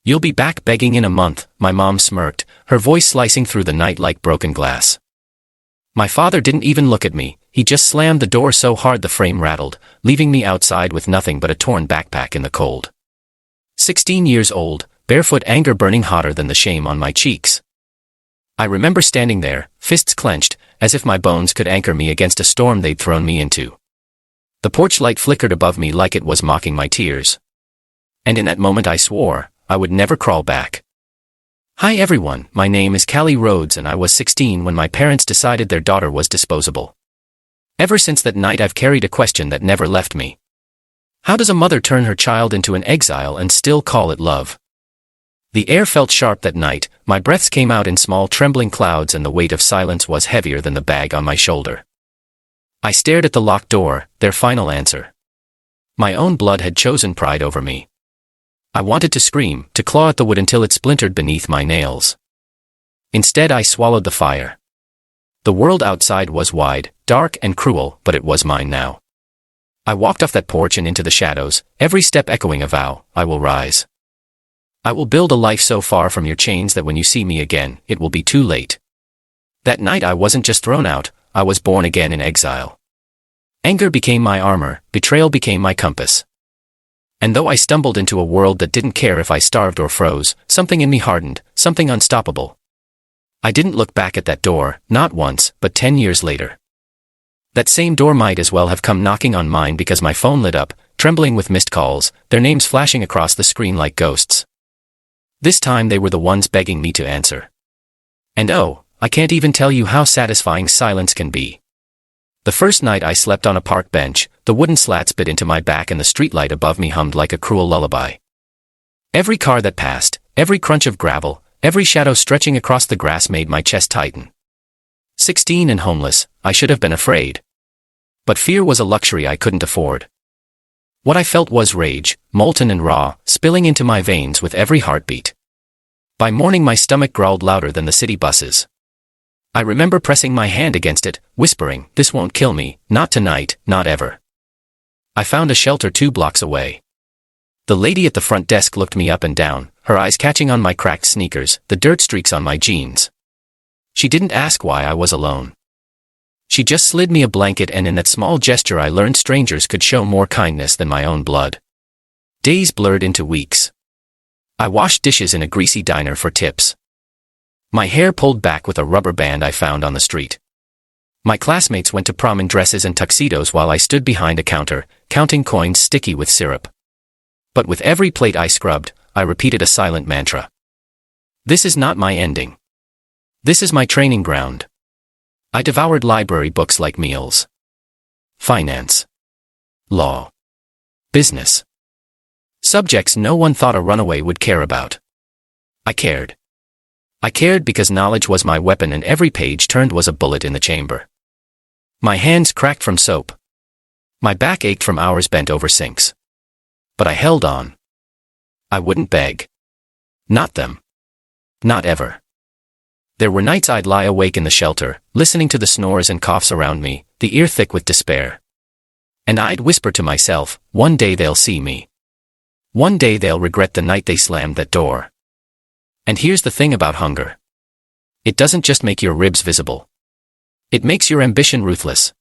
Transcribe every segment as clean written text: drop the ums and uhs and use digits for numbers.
You'll be back begging in a month, my mom smirked, her voice slicing through the night like broken glass. My father didn't even look at me, he just slammed the door so hard the frame rattled, leaving me outside with nothing but a torn backpack in the cold. 16 years old, barefoot, anger burning hotter than the shame on my cheeks. I remember standing there, fists clenched, as if my bones could anchor me against a storm they'd thrown me into. The porch light flickered above me like it was mocking my tears. And in that moment I swore I would never crawl back. Hi everyone, my name is Callie Rhodes and I was 16 when my parents decided their daughter was disposable. Ever since that night I've carried a question that never left me. How does a mother turn her child into an exile and still call it love? The air felt sharp that night, my breaths came out in small trembling clouds and the weight of silence was heavier than the bag on my shoulder. I stared at the locked door, their final answer. My own blood had chosen pride over me. I wanted to scream, to claw at the wood until it splintered beneath my nails. Instead I swallowed the fire. The world outside was wide, dark and cruel, but it was mine now. I walked off that porch and into the shadows, every step echoing a vow, I will rise. I will build a life so far from your chains that when you see me again, it will be too late. That night I wasn't just thrown out, I was born again in exile. Anger became my armor, betrayal became my compass. And though I stumbled into a world that didn't care if I starved or froze, something in me hardened, something unstoppable. I didn't look back at that door, not once, but 10 years later. That same door might as well have come knocking on mine because my phone lit up, trembling with missed calls, their names flashing across the screen like ghosts. This time they were the ones begging me to answer. And oh, I can't even tell you how satisfying silence can be. The first night I slept on a park bench, the wooden slats bit into my back and the streetlight above me hummed like a cruel lullaby. Every car that passed, every crunch of gravel, every shadow stretching across the grass made my chest tighten. 16 and homeless, I should have been afraid. But fear was a luxury I couldn't afford. What I felt was rage, molten and raw, spilling into my veins with every heartbeat. By morning my stomach growled louder than the city buses. I remember pressing my hand against it, whispering, "This won't kill me, not tonight, not ever." I found a shelter 2 blocks away. The lady at the front desk looked me up and down, her eyes catching on my cracked sneakers, the dirt streaks on my jeans. She didn't ask why I was alone. She just slid me a blanket and in that small gesture I learned strangers could show more kindness than my own blood. Days blurred into weeks. I washed dishes in a greasy diner for tips. My hair pulled back with a rubber band I found on the street. My classmates went to prom in dresses and tuxedos while I stood behind a counter, counting coins sticky with syrup. But with every plate I scrubbed, I repeated a silent mantra. This is not my ending. This is my training ground. I devoured library books like meals. Finance. Law. Business. Subjects no one thought a runaway would care about. I cared. I cared because knowledge was my weapon and every page turned was a bullet in the chamber. My hands cracked from soap. My back ached from hours bent over sinks. But I held on. I wouldn't beg. Not them. Not ever. There were nights I'd lie awake in the shelter, listening to the snores and coughs around me, the ear thick with despair. And I'd whisper to myself, one day they'll see me. One day they'll regret the night they slammed that door. And here's the thing about hunger. It doesn't just make your ribs visible. It makes your ambition ruthless.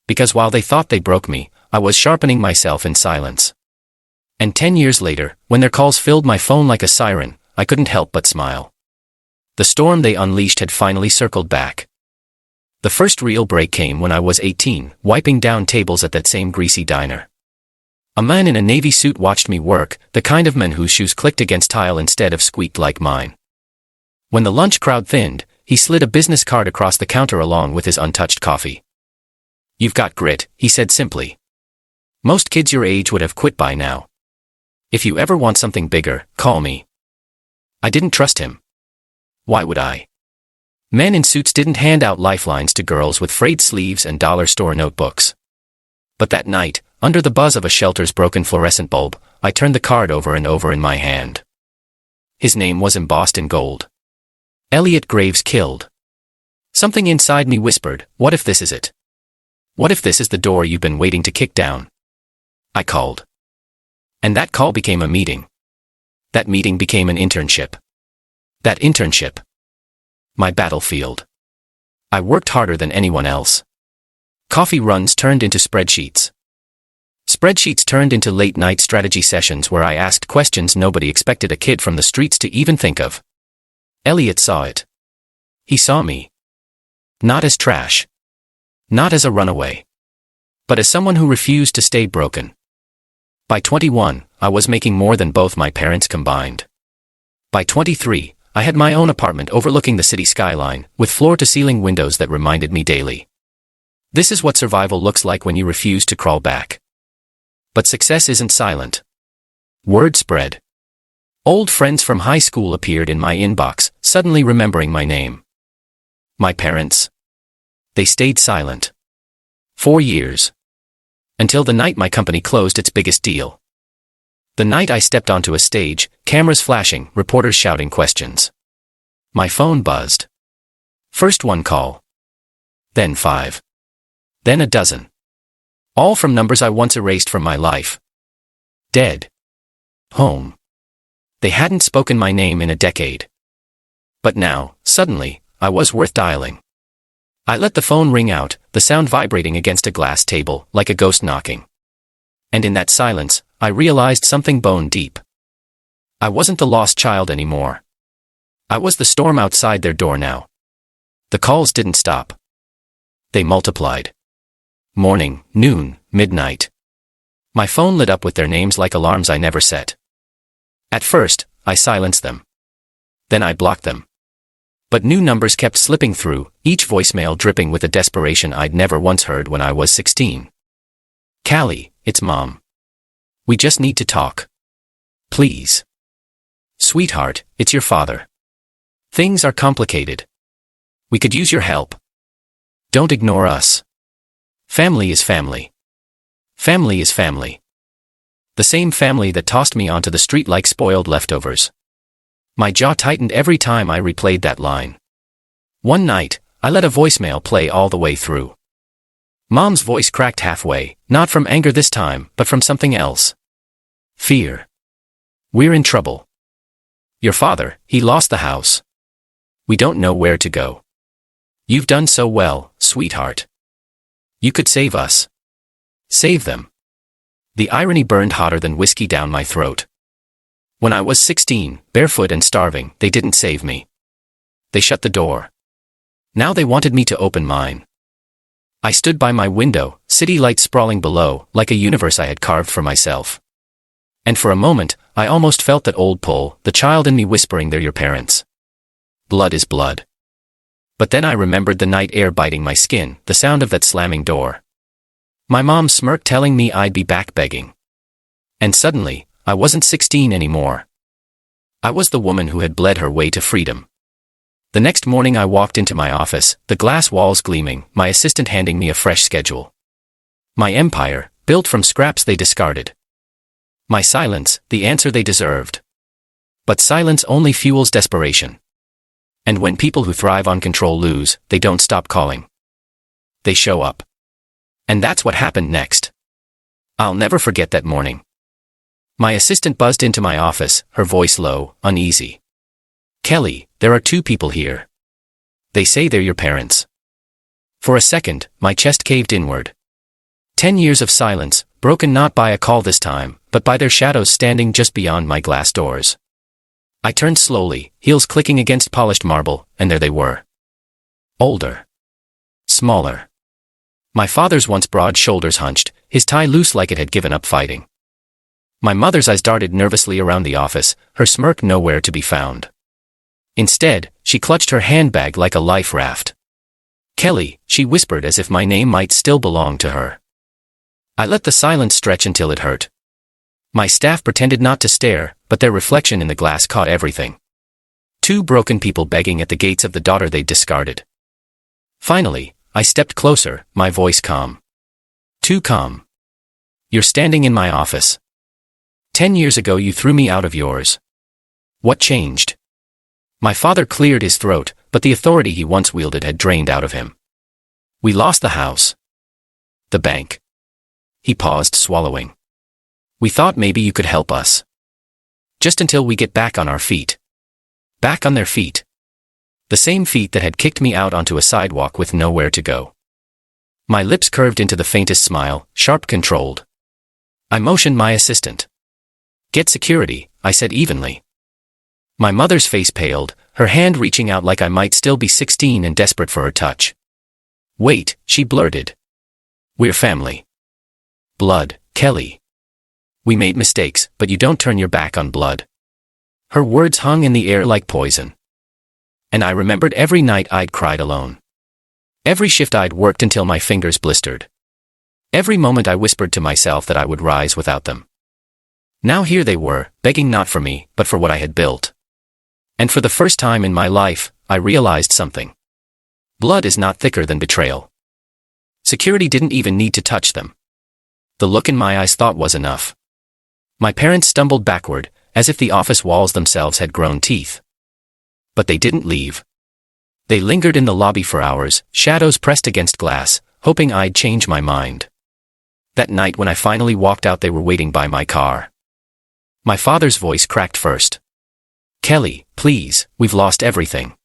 Because while they thought they broke me, I was sharpening myself in silence. And 10 years later, when their calls filled my phone like a siren, I couldn't help but smile. The storm they unleashed had finally circled back. The first real break came when I was 18, wiping down tables at that same greasy diner. A man in a navy suit watched me work, the kind of man whose shoes clicked against tile instead of squeaked like mine. When the lunch crowd thinned, he slid a business card across the counter along with his untouched coffee. You've got grit, he said simply. Most kids your age would have quit by now. If you ever want something bigger, call me. I didn't trust him. Why would I? Men in suits didn't hand out lifelines to girls with frayed sleeves and dollar store notebooks. But that night, under the buzz of a shelter's broken fluorescent bulb, I turned the card over and over in my hand. His name was embossed in gold. Elliot Graves killed. Something inside me whispered, what if this is it? What if this is the door you've been waiting to kick down? I called. And that call became a meeting. That meeting became an internship. That internship. My battlefield. I worked harder than anyone else. Coffee runs turned into spreadsheets. Spreadsheets turned into late-night strategy sessions where I asked questions nobody expected a kid from the streets to even think of. Elliot saw it. He saw me. Not as trash. Not as a runaway. But as someone who refused to stay broken. By 21, I was making more than both my parents combined. By 23, I had my own apartment overlooking the city skyline, with floor-to-ceiling windows that reminded me daily. This is what survival looks like when you refuse to crawl back. But success isn't silent. Word spread. Old friends from high school appeared in my inbox, suddenly remembering my name. My parents. They stayed silent. 4 years. Until the night my company closed its biggest deal. The night I stepped onto a stage, cameras flashing, reporters shouting questions. My phone buzzed. First one call. Then 5. Then a dozen. All from numbers I once erased from my life. Dead. Home. They hadn't spoken my name in a decade. But now, suddenly, I was worth dialing. I let the phone ring out, the sound vibrating against a glass table, like a ghost knocking. And in that silence, I realized something bone deep. I wasn't the lost child anymore. I was the storm outside their door now. The calls didn't stop. They multiplied. Morning, noon, midnight. My phone lit up with their names like alarms I never set. At first, I silenced them. Then I blocked them. But new numbers kept slipping through, each voicemail dripping with a desperation I'd never once heard when I was 16. Callie, it's Mom. We just need to talk. Please. Sweetheart, it's your father. Things are complicated. We could use your help. Don't ignore us. Family is family. Family is family. The same family that tossed me onto the street like spoiled leftovers. My jaw tightened every time I replayed that line. One night, I let a voicemail play all the way through. Mom's voice cracked halfway, not from anger this time, but from something else. Fear. We're in trouble. Your father, he lost the house. We don't know where to go. You've done so well, sweetheart. You could save us. Save them. The irony burned hotter than whiskey down my throat. When I was 16, barefoot and starving, they didn't save me. They shut the door. Now they wanted me to open mine. I stood by my window, city lights sprawling below, like a universe I had carved for myself. And for a moment, I almost felt that old pull, the child in me whispering they're your parents. Blood is blood. But then I remembered the night air biting my skin, the sound of that slamming door. My mom smirked telling me I'd be back begging. And suddenly, I wasn't 16 anymore. I was the woman who had bled her way to freedom. The next morning I walked into my office, the glass walls gleaming, my assistant handing me a fresh schedule. My empire, built from scraps they discarded. My silence, the answer they deserved. But silence only fuels desperation. And when people who thrive on control lose, they don't stop calling. They show up. And that's what happened next. I'll never forget that morning. My assistant buzzed into my office, her voice low, uneasy. Kelly, there are 2 people here. They say they're your parents. For a second, my chest caved inward. 10 years of silence, broken not by a call this time, but by their shadows standing just beyond my glass doors. I turned slowly, heels clicking against polished marble, and there they were. Older. Smaller. My father's once broad shoulders hunched, his tie loose like it had given up fighting. My mother's eyes darted nervously around the office, her smirk nowhere to be found. Instead, she clutched her handbag like a life raft. Kelly, she whispered as if my name might still belong to her. I let the silence stretch until it hurt. My staff pretended not to stare, but their reflection in the glass caught everything. 2 broken people begging at the gates of the daughter they'd discarded. Finally, I stepped closer, my voice calm. Too calm. You're standing in my office. 10 years ago you threw me out of yours. What changed? My father cleared his throat, but the authority he once wielded had drained out of him. We lost the house. The bank. He paused, swallowing. We thought maybe you could help us. Just until we get back on our feet. Back on their feet. The same feet that had kicked me out onto a sidewalk with nowhere to go. My lips curved into the faintest smile, sharp, controlled. I motioned my assistant. "Get security," I said evenly. My mother's face paled, her hand reaching out like I might still be 16 and desperate for her touch. "Wait," she blurted. "We're family. Blood, Kelly. We made mistakes, but you don't turn your back on blood." Her words hung in the air like poison. And I remembered every night I'd cried alone. Every shift I'd worked until my fingers blistered. Every moment I whispered to myself that I would rise without them. Now here they were, begging not for me, but for what I had built. And for the first time in my life, I realized something. Blood is not thicker than betrayal. Security didn't even need to touch them. The look in my eyes thought was enough. My parents stumbled backward, as if the office walls themselves had grown teeth. But they didn't leave. They lingered in the lobby for hours, shadows pressed against glass, hoping I'd change my mind. That night when I finally walked out, they were waiting by my car. My father's voice cracked first. "Kelly, please, we've lost everything.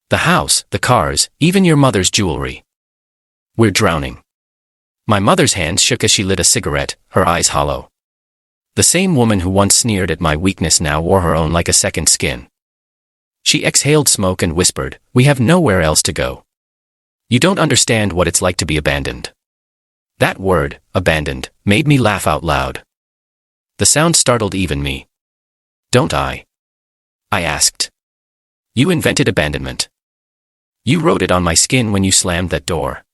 The house, the cars, even your mother's jewelry. We're drowning." My mother's hands shook as she lit a cigarette, her eyes hollow. The same woman who once sneered at my weakness now wore her own like a second skin. She exhaled smoke and whispered, "We have nowhere else to go. You don't understand what it's like to be abandoned." That word, abandoned, made me laugh out loud. The sound startled even me. "Don't I?" I asked. "You invented abandonment. You wrote it on my skin when you slammed that door."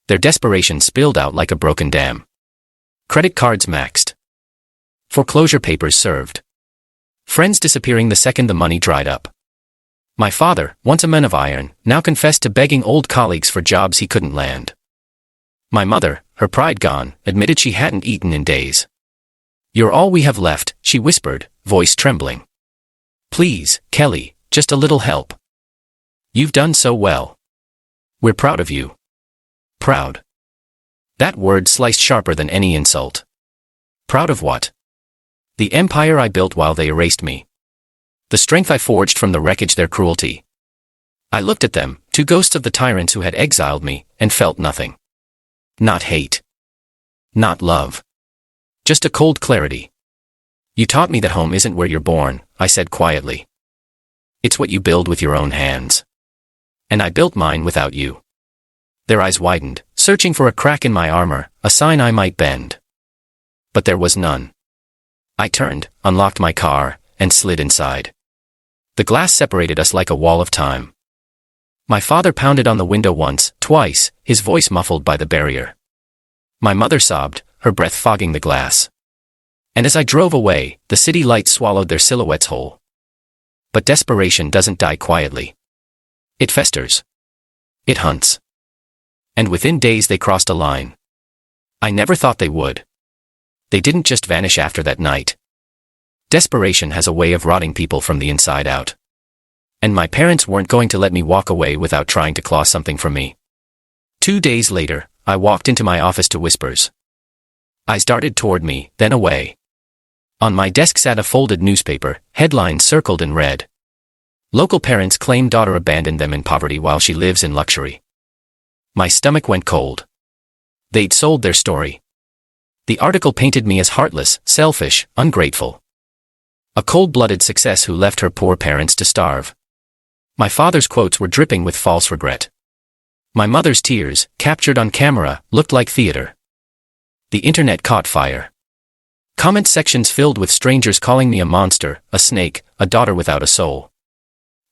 Their desperation spilled out like a broken dam. Credit cards maxed. Foreclosure papers served. Friends disappearing the second the money dried up. My father, once a man of iron, now confessed to begging old colleagues for jobs he couldn't land. My mother, her pride gone, admitted she hadn't eaten in days. "You're all we have left," she whispered, voice trembling. "Please, Kelly, just a little help. You've done so well. We're proud of you." Proud. That word sliced sharper than any insult. Proud of what? The empire I built while they erased me. The strength I forged from the wreckage their cruelty. I looked at them, two ghosts of the tyrants who had exiled me, and felt nothing. Not hate. Not love. Just a cold clarity. "You taught me that home isn't where you're born," I said quietly. "It's what you build with your own hands. And I built mine without you." Their eyes widened, searching for a crack in my armor, a sign I might bend. But there was none. I turned, unlocked my car, and slid inside. The glass separated us like a wall of time. My father pounded on the window once, twice, his voice muffled by the barrier. My mother sobbed, her breath fogging the glass. And as I drove away, the city lights swallowed their silhouettes whole. But desperation doesn't die quietly. It festers. It hunts. And within days they crossed a line. I never thought they would. They didn't just vanish after that night. Desperation has a way of rotting people from the inside out. And my parents weren't going to let me walk away without trying to claw something from me. 2 days later, I walked into my office to whispers. Eyes darted toward me, then away. On my desk sat a folded newspaper, headlines circled in red. Local parents claim daughter abandoned them in poverty while she lives in luxury. My stomach went cold. They'd sold their story. The article painted me as heartless, selfish, ungrateful. A cold-blooded success who left her poor parents to starve. My father's quotes were dripping with false regret. My mother's tears, captured on camera, looked like theater. The internet caught fire. Comment sections filled with strangers calling me a monster, a snake, a daughter without a soul.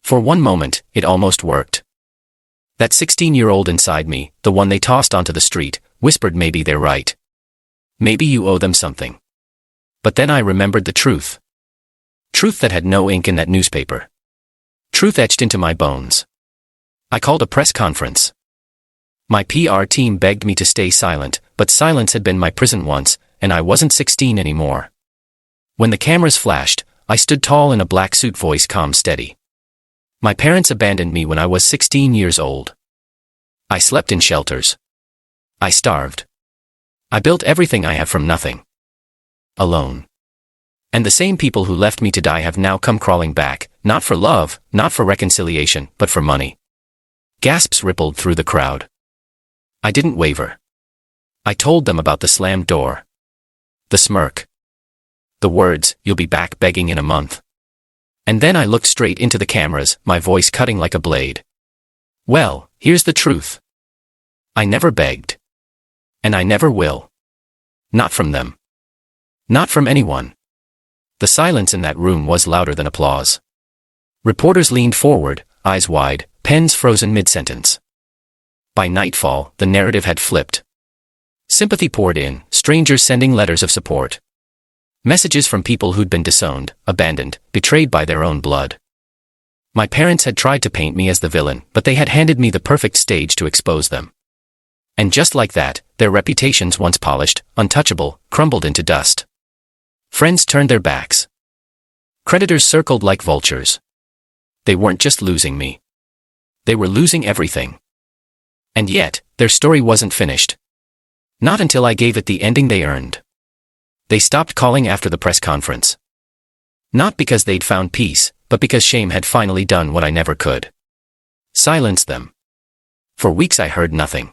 For one moment, it almost worked. That 16-year-old inside me, the one they tossed onto the street, whispered maybe they're right. Maybe you owe them something. But then I remembered the truth. Truth that had no ink in that newspaper. Truth etched into my bones. I called a press conference. My PR team begged me to stay silent, but silence had been my prison once, and I wasn't 16 anymore. When the cameras flashed, I stood tall in a black suit, voice calm, steady. My parents abandoned me when I was 16 years old. I slept in shelters. I starved. I built everything I have from nothing. Alone. And the same people who left me to die have now come crawling back, not for love, not for reconciliation, but for money. Gasps rippled through the crowd. I didn't waver. I told them about the slammed door. The smirk. The words, "You'll be back begging in a month." And then I looked straight into the cameras, my voice cutting like a blade. Well, here's the truth. I never begged. And I never will. Not from them. Not from anyone. The silence in that room was louder than applause. Reporters leaned forward, eyes wide, pens frozen mid-sentence. By nightfall, the narrative had flipped. Sympathy poured in, strangers sending letters of support. Messages from people who'd been disowned, abandoned, betrayed by their own blood. My parents had tried to paint me as the villain, but they had handed me the perfect stage to expose them. And just like that, their reputations, once polished, untouchable, crumbled into dust. Friends turned their backs. Creditors circled like vultures. They weren't just losing me. They were losing everything. And yet, their story wasn't finished. Not until I gave it the ending they earned. They stopped calling after the press conference. Not because they'd found peace, but because shame had finally done what I never could. Silence them. For weeks I heard nothing.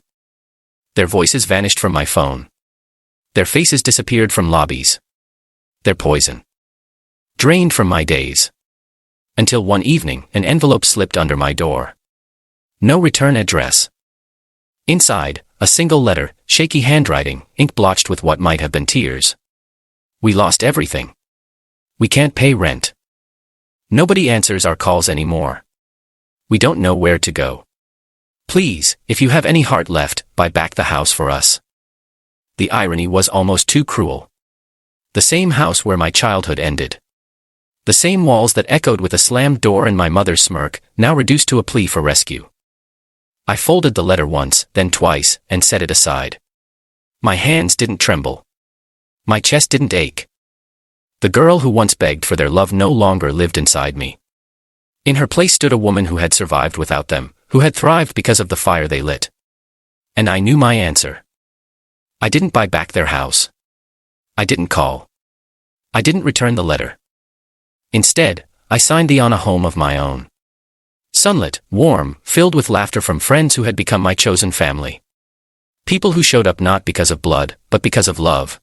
Their voices vanished from my phone. Their faces disappeared from lobbies. Their poison drained from my days. Until one evening, an envelope slipped under my door. No return address. Inside, a single letter, shaky handwriting, ink blotched with what might have been tears. We lost everything. We can't pay rent. Nobody answers our calls anymore. We don't know where to go. Please, if you have any heart left, buy back the house for us. The irony was almost too cruel. The same house where my childhood ended. The same walls that echoed with a slammed door and my mother's smirk, now reduced to a plea for rescue. I folded the letter once, then twice, and set it aside. My hands didn't tremble. My chest didn't ache. The girl who once begged for their love no longer lived inside me. In her place stood a woman who had survived without them, who had thrived because of the fire they lit. And I knew my answer. I didn't buy back their house. I didn't call. I didn't return the letter. Instead, I signed on a home of my own. Sunlit, warm, filled with laughter from friends who had become my chosen family. People who showed up not because of blood, but because of love.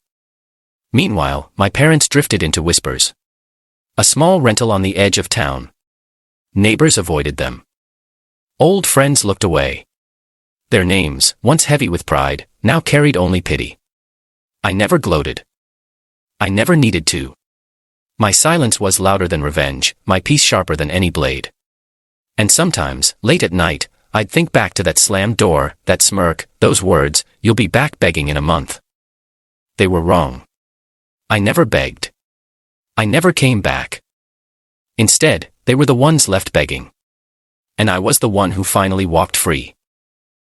Meanwhile, my parents drifted into whispers. A small rental on the edge of town. Neighbors avoided them. Old friends looked away. Their names, once heavy with pride, now carried only pity. I never gloated. I never needed to. My silence was louder than revenge, my peace sharper than any blade. And sometimes, late at night, I'd think back to that slammed door, that smirk, those words, "You'll be back begging in a month." They were wrong. I never begged. I never came back. Instead, they were the ones left begging. And I was the one who finally walked free.